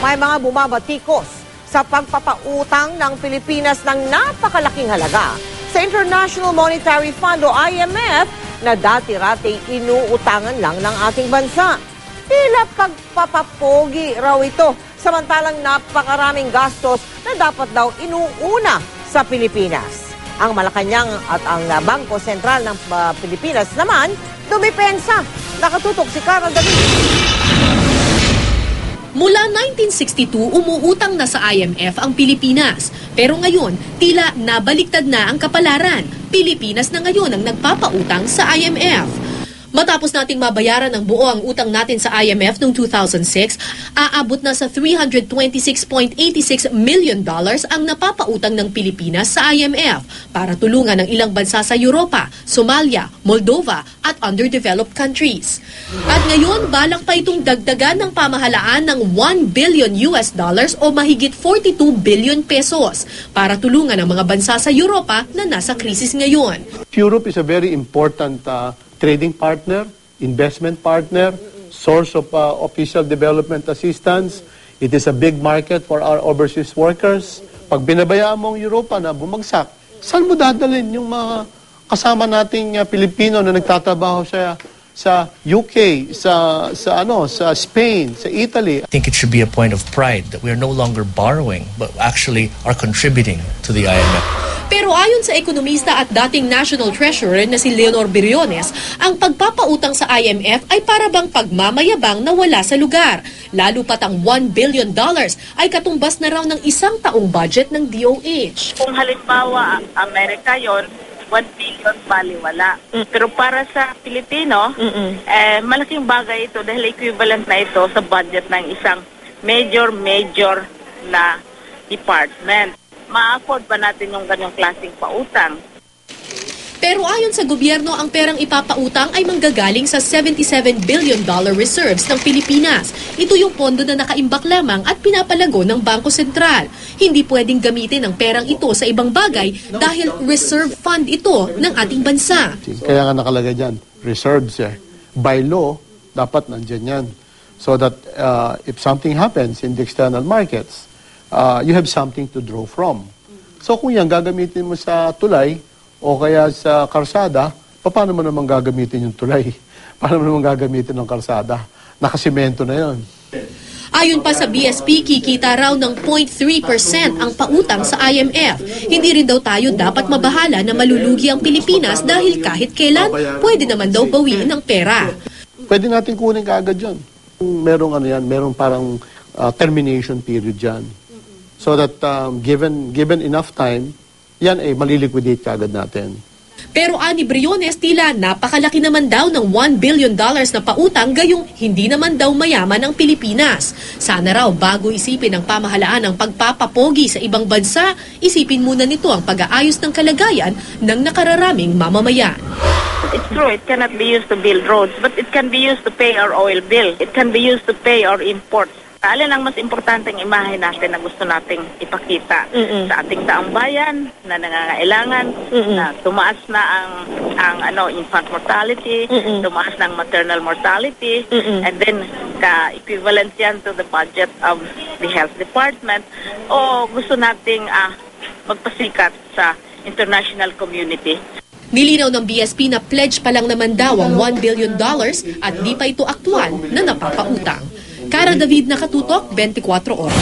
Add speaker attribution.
Speaker 1: May mga bumabatikos sa pagpapautang ng Pilipinas ng napakalaking halaga sa International Monetary Fund o IMF na dati-rati inuutangan lang ng ating bansa. Tila pagpapapogi raw ito, samantalang napakaraming gastos na dapat daw inuuna sa Pilipinas. Ang Malacanang at ang Bangko Sentral ng Pilipinas naman dumipensa. Nakatutok si Carol David.
Speaker 2: Mula 1962, umuutang na sa IMF ang Pilipinas. Pero ngayon, tila nabaliktad na ang kapalaran. Pilipinas na ngayon ang nagpapautang sa IMF. Matapos nating mabayaran ng buo ang utang natin sa IMF noong 2006, aabot na sa $326.86 million ang napapautang ng Pilipinas sa IMF para tulungan ang ilang bansa sa Europa, Somalia, Moldova at underdeveloped countries. At ngayon, balak pa itong dagdagan ng pamahalaan ng $1 billion o mahigit 42 billion pesos para tulungan ang mga bansa sa Europa na nasa krisis ngayon.
Speaker 3: Europe is a very important trading partner, investment partner, source of official development assistance. It is a big market for our overseas workers. Pag binabayaan mo ang Europa na bumagsak, saan mo dadalhin yung mga kasama nating Pilipino na nagtatrabaho sa UK, sa Spain, sa Italy?
Speaker 4: I think it should be a point of pride that we are no longer borrowing but actually are contributing to the IMF.
Speaker 2: Pero ayon sa ekonomista at dating National Treasurer na si Leonor Briones, ang pagpapautang sa IMF ay para bang pagmamayabang na wala sa lugar. Lalo pat ang $1 billion ay katumbas na raw ng isang taong budget ng DOH.
Speaker 5: Kung halimbawa Amerika yon, 1 billion baliwala. Pero para sa Pilipino, malaking bagay ito dahil equivalent na ito sa budget ng isang major na department. Ma-afford ba natin yung ganyang klaseng pautang?
Speaker 2: Pero ayon sa gobyerno, ang perang ipapautang ay manggagaling sa $77 billion reserves ng Pilipinas. Ito yung pondo na nakaimbak lamang at pinapalago ng Bangko Sentral. Hindi pwedeng gamitin ang perang ito sa ibang bagay dahil reserve fund ito ng ating bansa.
Speaker 3: Kaya nga nakalagay dyan, reserves by law, dapat nandyan yan. So that if something happens in the external markets, you have something to draw from. So kung yan gagamitin mo sa tulay o kaya sa karsada, paano mo naman gagamitin yung tulay? Paano mo naman gagamitin ng karsada? Nakasimento na yon.
Speaker 2: Ayon pa sa BSP, kikita raw ng 0.3% ang pautang sa IMF. Hindi rin daw tayo dapat mabahala na malulugi ang Pilipinas dahil kahit kailan, pwede naman daw bawiin ang pera.
Speaker 3: Pwede natin kunin kaagad yan. Merong parang termination period dyan. So that given enough time, yan ay maliliquidate kaagad natin.
Speaker 2: Pero ani Briones, tila napakalaki naman daw ng $1 billion na pautang gayong hindi naman daw mayaman ang Pilipinas. Sana raw bago isipin ng pamahalaan ang pagpapapogi sa ibang bansa, isipin muna nito ang pag-aayos ng kalagayan ng nakararaming mamamayan.
Speaker 5: It's true, it cannot be used to build roads, but it can be used to pay our oil bill. It can be used to pay our imports. Alin ang mas importanteng imahe natin na gusto nating ipakita sa ating taong bayan na nangangailangan, na tumaas na ang infant mortality, tumaas na ang maternal mortality, and then equivalent yan to the budget of the health department, o gusto nating magpasikat sa international community.
Speaker 2: Nilinaw ng BSP na pledge pa lang naman daw ang $1 billion at di pa ito aktual na napapautang. Cara David, Nakatutok, 24 Oras.